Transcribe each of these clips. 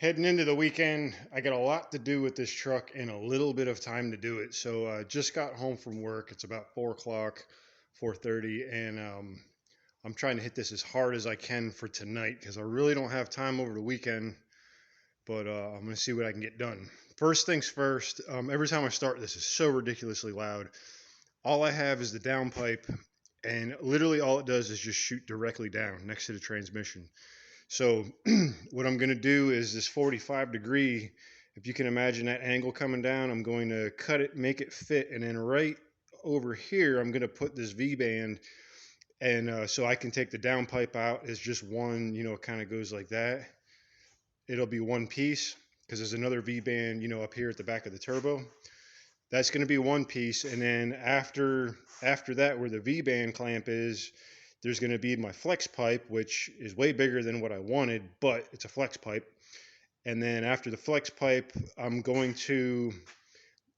Heading into the weekend, I got a lot to do with this truck and a little bit of time to do it. So just got home from work. It's about 4 o'clock, 4:30, and I'm trying to hit this as hard as I can for tonight because I really don't have time over the weekend. But I'm gonna see what I can get done. First things first. Every time I start, this is so ridiculously loud. All I have is the downpipe, and literally all it does is just shoot directly down next to the transmission. So what I'm going to do is this 45-degree, if you can imagine that angle coming down, I'm going to cut it, make it fit, and then right over here, I'm going to put this V-band, and so I can take the downpipe out as just one, it kind of goes like that. It'll be one piece because there's another V-band, up here at the back of the turbo. That's going to be one piece, and then after that, where the V-band clamp is, there's going to be my flex pipe, which is way bigger than what I wanted, but it's a flex pipe. And then after the flex pipe, I'm going to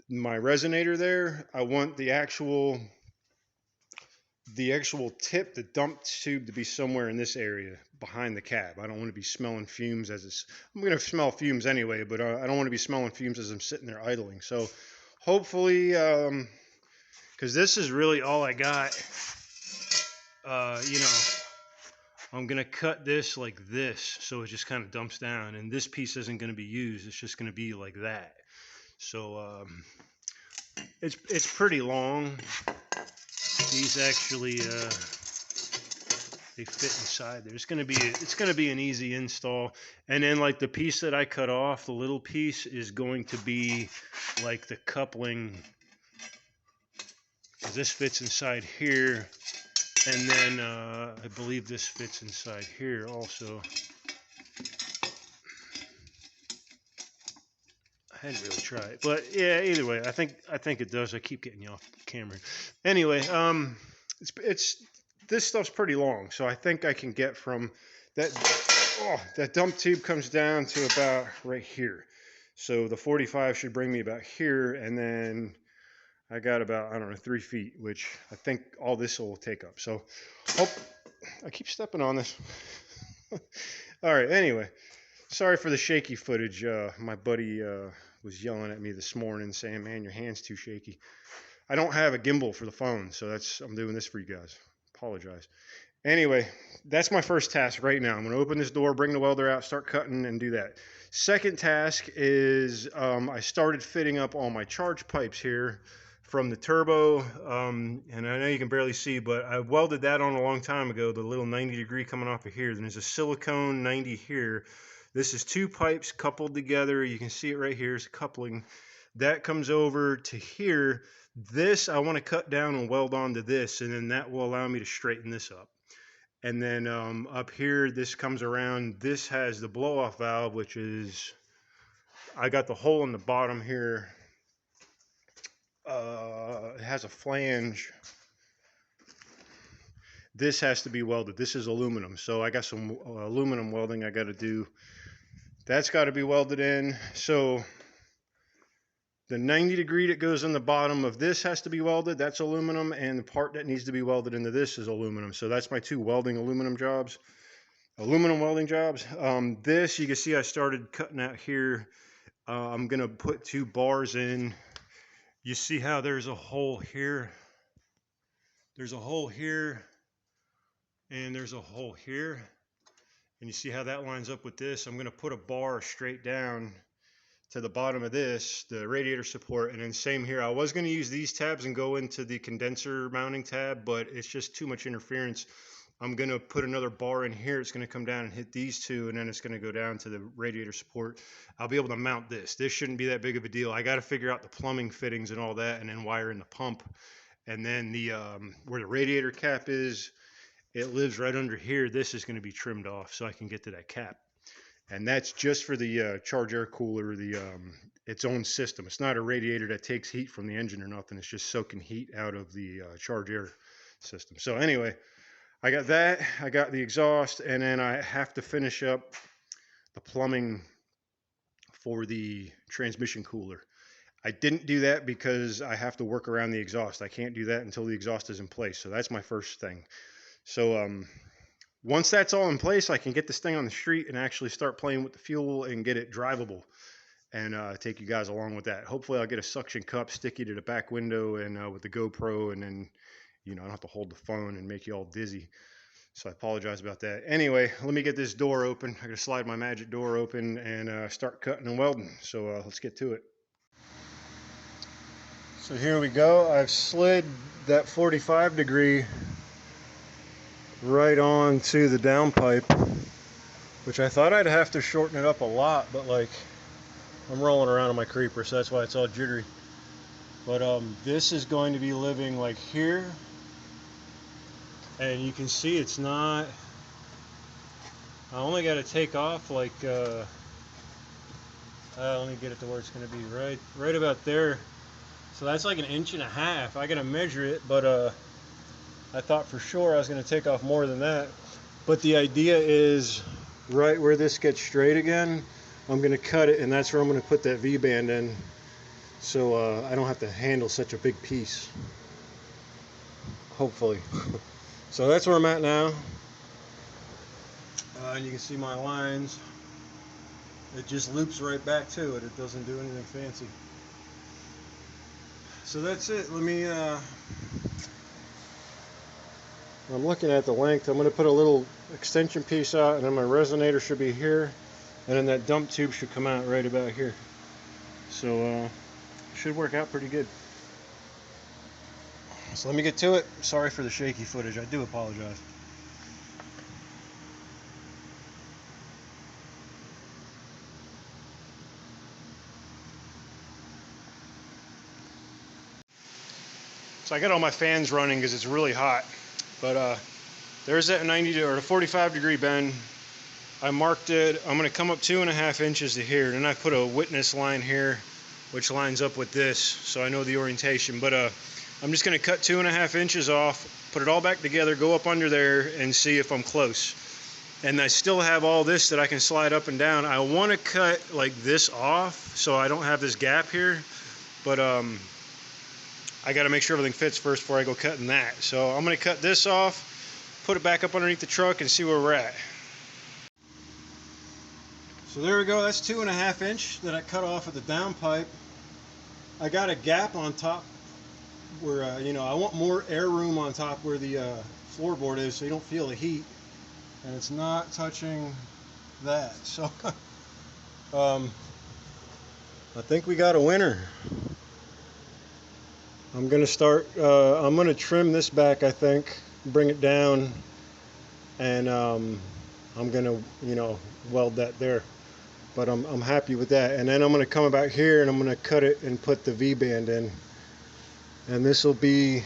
my resonator there. I want the actual tip, the dump tube, to be somewhere in this area behind the cab. I don't want to be smelling fumes I'm going to smell fumes anyway, but I don't want to be smelling fumes as I'm sitting there idling. So hopefully, because this is really all I got, I'm going to cut this like this, so it just kind of dumps down, and this piece isn't going to be used. It's just going to be like that. So it's pretty long. These actually they fit inside there. It's going to be an easy install. And then like the piece that I cut off, the little piece, is going to be like the coupling. This fits inside here. And then I believe this fits inside here also. I hadn't really tried, but yeah. Either way, I think it does. I keep getting you off camera. Anyway, it's this stuff's pretty long, so I think I can get from that. Oh, that dump tube comes down to about right here. So the 45 should bring me about here, and then I got about, I don't know, 3 feet, which I think all this will take up. So, I keep stepping on this. All right, anyway, sorry for the shaky footage. My buddy was yelling at me this morning saying, man, your hand's too shaky. I don't have a gimbal for the phone, so I'm doing this for you guys. Apologize. Anyway, that's my first task right now. I'm going to open this door, bring the welder out, start cutting, and do that. Second task is I started fitting up all my charge pipes here from the turbo, and I know you can barely see, but I welded that on a long time ago, the little 90-degree coming off of here. Then there's a silicone 90 here. This is 2 pipes coupled together. You can see it right here. It's a coupling. That comes over to here. This I want to cut down and weld onto this, and then that will allow me to straighten this up. And then up here, this comes around. This has the blow-off valve, which is, I got the hole in the bottom here. It has a flange. This has to be welded. This is aluminum, so I got some aluminum welding I got to do. That's got to be welded in. So the 90-degree that goes in the bottom of this has to be welded. That's aluminum, and the part that needs to be welded into this is aluminum. So that's my 2 welding aluminum jobs, aluminum welding jobs. This, you can see I started cutting out here. I'm gonna put 2 bars in. You see how there's a hole here? There's a hole here, and there's a hole here. And you see how that lines up with this? I'm gonna put a bar straight down to the bottom of this, the radiator support, and then same here. I was going to use these tabs and go into the condenser mounting tab, but it's just too much interference. I'm going to put another bar in here. It's going to come down and hit these 2, and then it's going to go down to the radiator support. I'll be able to mount this. This shouldn't be that big of a deal. I got to figure out the plumbing fittings and all that, and then wire in the pump. And then the where the radiator cap is, it lives right under here. This is going to be trimmed off so I can get to that cap. And that's just for the charge air cooler, its own system. It's not a radiator that takes heat from the engine or nothing. It's just soaking heat out of the charge air system. So anyway, I got that. I got the exhaust, and then I have to finish up the plumbing for the transmission cooler. I didn't do that because I have to work around the exhaust. I can't do that until the exhaust is in place. So that's my first thing. So once that's all in place, I can get this thing on the street and actually start playing with the fuel and get it drivable, and take you guys along with that. Hopefully I'll get a suction cup sticky to the back window and with the GoPro, and then, you know, I don't have to hold the phone and make you all dizzy. So I apologize about that. Anyway, let me get this door open. I gotta slide my magic door open and start cutting and welding. So let's get to it. So here we go. I've slid that 45 degree right on to the downpipe, which I thought I'd have to shorten it up a lot, but like, I'm rolling around on my creeper, so that's why it's all jittery. But this is going to be living like here, and you can see it's not, I only got to take off like let me get it to where it's going to be right about there. So that's like 1.5 inches. I got to measure it, but I thought for sure I was going to take off more than that. But the idea is right where this gets straight again, I'm going to cut it, and that's where I'm going to put that V-band in, so I don't have to handle such a big piece, hopefully. So that's where I'm at now, and you can see my lines. It just loops right back to it. It doesn't do anything fancy. So that's it. Let me I'm looking at the length. I'm going to put a little extension piece out, and then my resonator should be here, and then that dump tube should come out right about here. So it should work out pretty good. So let me get to it. Sorry for the shaky footage. I do apologize. So I got all my fans running because it's really hot. But there's that 90 or the 45 degree bend. I marked it. I'm going to come up 2.5 inches to here. Then I put a witness line here, which lines up with this, so I know the orientation. But I'm just going to cut 2.5 inches off, put it all back together, go up under there, and see if I'm close. And I still have all this that I can slide up and down. I want to cut like this off so I don't have this gap here. But I got to make sure everything fits first before I go cutting that. So I'm going to cut this off, put it back up underneath the truck, and see where we're at. So there we go. That's 2.5 inch that I cut off of the downpipe. I got a gap on top where, you know, I want more air room on top where the floorboard is, so you don't feel the heat. And it's not touching that. So I think we got a winner. I'm going to start, I'm going to trim this back, I think, bring it down, and I'm going to, you know, weld that there. But I'm happy with that. And then I'm going to come back here and I'm going to cut it and put the V-band in. And this will be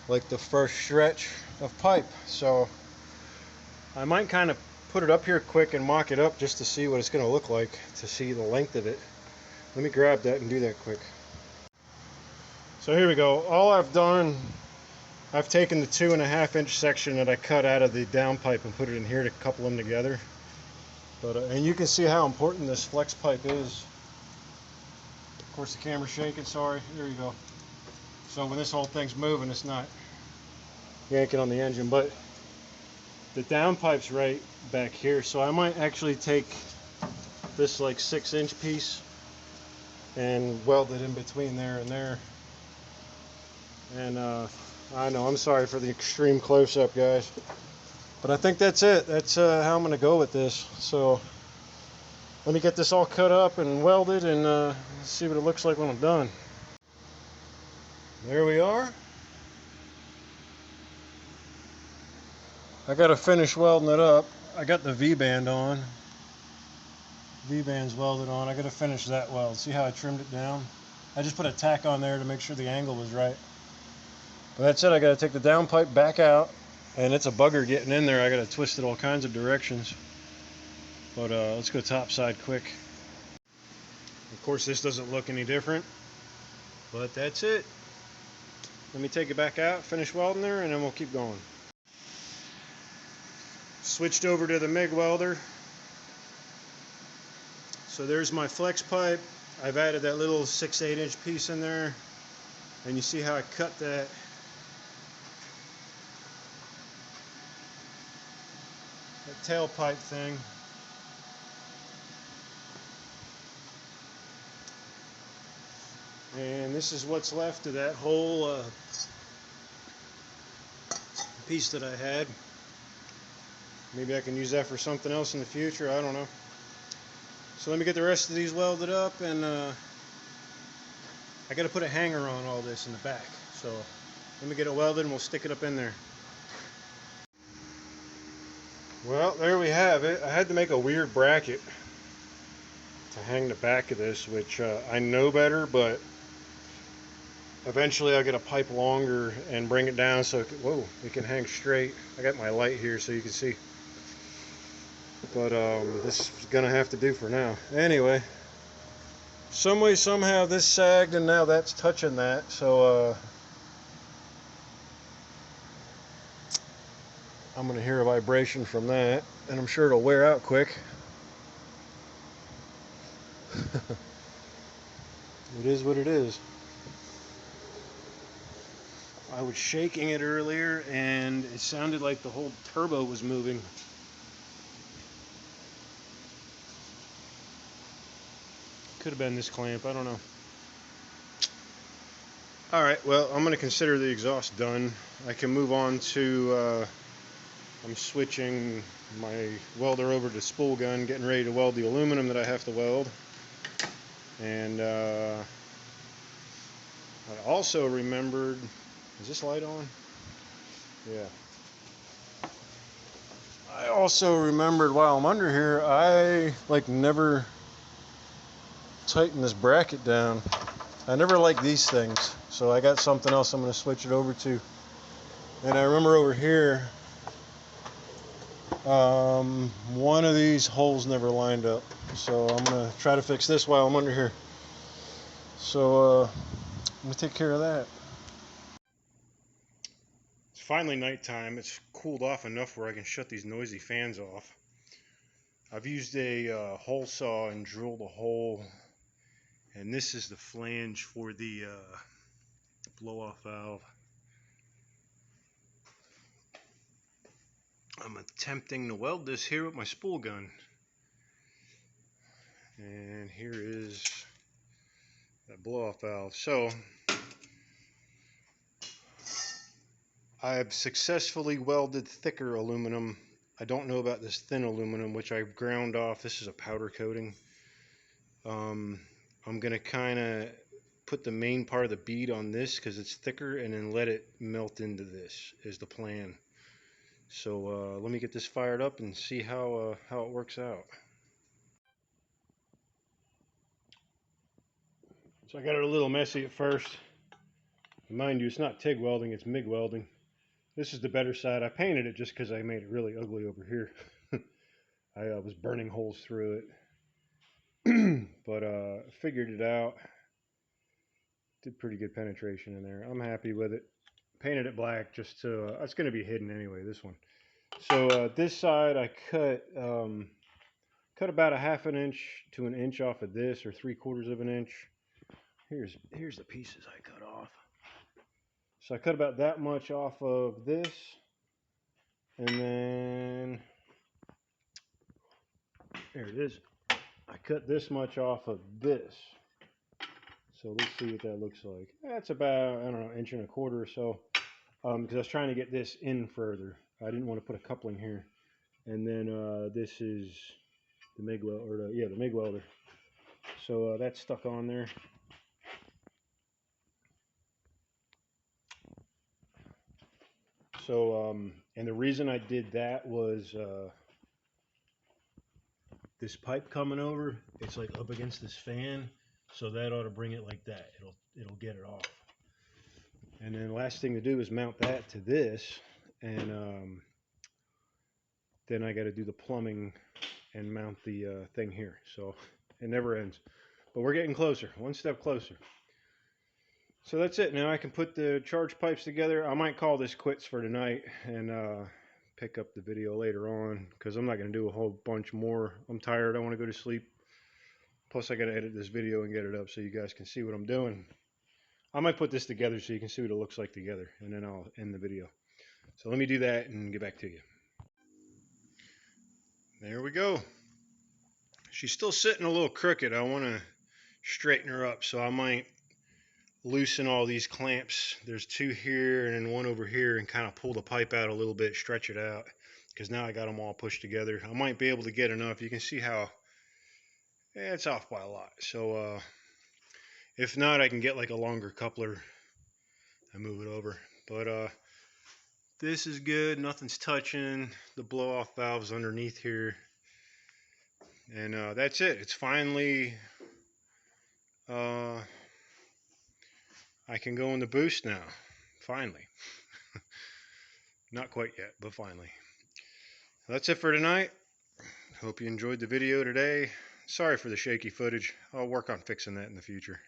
like the first stretch of pipe. So I might kind of put it up here quick and mock it up just to see what it's going to look like, to see the length of it. Let me grab that and do that quick. So here we go. All I've done, I've taken the 2.5 inch section that I cut out of the downpipe and put it in here to couple them together. But and you can see how important this flex pipe is. Of course the camera's shaking, sorry. There you go. So when this whole thing's moving, it's not yanking on the engine, but the downpipe's right back here. So I might actually take this like 6-inch piece and weld it in between there and there. And I know, I'm sorry for the extreme close-up, guys, but I think that's it. That's how I'm going to go with this. So let me get this all cut up and welded and see what it looks like when I'm done. There we are. I got to finish welding it up. I got the V-band on. V-band's welded on. I got to finish that weld. See how I trimmed it down? I just put a tack on there to make sure the angle was right. But that's it. I got to take the downpipe back out, and it's a bugger getting in there. I got to twist it all kinds of directions. But let's go top side quick. Of course, this doesn't look any different, but that's it. Let me take it back out, finish welding there, and then we'll keep going. Switched over to the MIG welder. So there's my flex pipe. I've added that little 6-8 inch piece in there, and you see how I cut that. tailpipe thing. And this is what's left of that whole piece that I had. Maybe I can use that for something else in the future, I don't know. So let me get the rest of these welded up, and I got to put a hanger on all this in the back. So let me get it welded and we'll stick it up in there. Well, there we have it. I had to make a weird bracket to hang the back of this, which I know better, but eventually I'll get a pipe longer and bring it down so it can hang straight. I got my light here so you can see. But this is gonna have to do for now. Anyway, some way, somehow this sagged and now that's touching that. So I'm gonna hear a vibration from that, and I'm sure it'll wear out quick. It is what it is. I was shaking it earlier and it sounded like the whole turbo was moving. Could have been this clamp, I don't know. Alright, well, I'm going to consider the exhaust done. I can move on to, I'm switching my welder over to spool gun, getting ready to weld the aluminum that I have to weld. And I also remembered, is this light on? Yeah. I also remembered while I'm under here, I never tighten this bracket down. I never like these things, so I got something else I'm going to switch it over to. And I remember over here, one of these holes never lined up, so I'm going to try to fix this while I'm under here. So let me take care of that. It's finally nighttime. It's cooled off enough where I can shut these noisy fans off. I've used a hole saw and drilled a hole. And this is the flange for the blow-off valve. I'm attempting to weld this here with my spool gun. And here is that blow-off valve. So I have successfully welded thicker aluminum. I don't know about this thin aluminum, which I ground off. This is a powder coating. I'm going to kind of put the main part of the bead on this because it's thicker, and then let it melt into this is the plan. So let me get this fired up and see how it works out. So I got it a little messy at first. Mind you, it's not TIG welding, it's MIG welding. This is the better side. I painted it just because I made it really ugly over here. I was burning holes through it. But figured it out. Did pretty good penetration in there. I'm happy with it. Painted it black just to, it's going to be hidden anyway, this one. So this side I cut about a ½ inch to 1 inch off of this, or 3/4 of an inch. Here's the pieces I cut off. So I cut about that much off of this, and then there it is. I cut this much off of this. So let's see what that looks like. That's about, I don't know, 1.25 inches or so. Because I was trying to get this in further. I didn't want to put a coupling here. And then this is the MIG welder, the MIG welder. So that's stuck on there. So, and the reason I did that was this pipe coming over, it's like up against this fan, so that ought to bring it like that. It'll get it off. And then the last thing to do is mount that to this, and then I got to do the plumbing and mount the thing here. So it never ends. But we're getting closer, one step closer. So that's it. Now I can put the charge pipes together. I might call this quits for tonight and pick up the video later on, because I'm not going to do a whole bunch more. I'm tired. I want to go to sleep. Plus I got to edit this video and get it up so you guys can see what I'm doing. I might put this together so you can see what it looks like together, and then I'll end the video. So let me do that and get back to you. There we go. She's still sitting a little crooked. I want to straighten her up, so I might loosen all these clamps. There's two here and then one over here, and kind of pull the pipe out a little bit, stretch it out, because now I got them all pushed together. I might be able to get enough. You can see how it's off by a lot. So if not, I can get like a longer coupler and move it over. But this is good. Nothing's touching. The blow off valve's underneath here. And that's it. It's finally, I can go in the boost now. Finally. Not quite yet, but finally. That's it for tonight. Hope you enjoyed the video today. Sorry for the shaky footage. I'll work on fixing that in the future.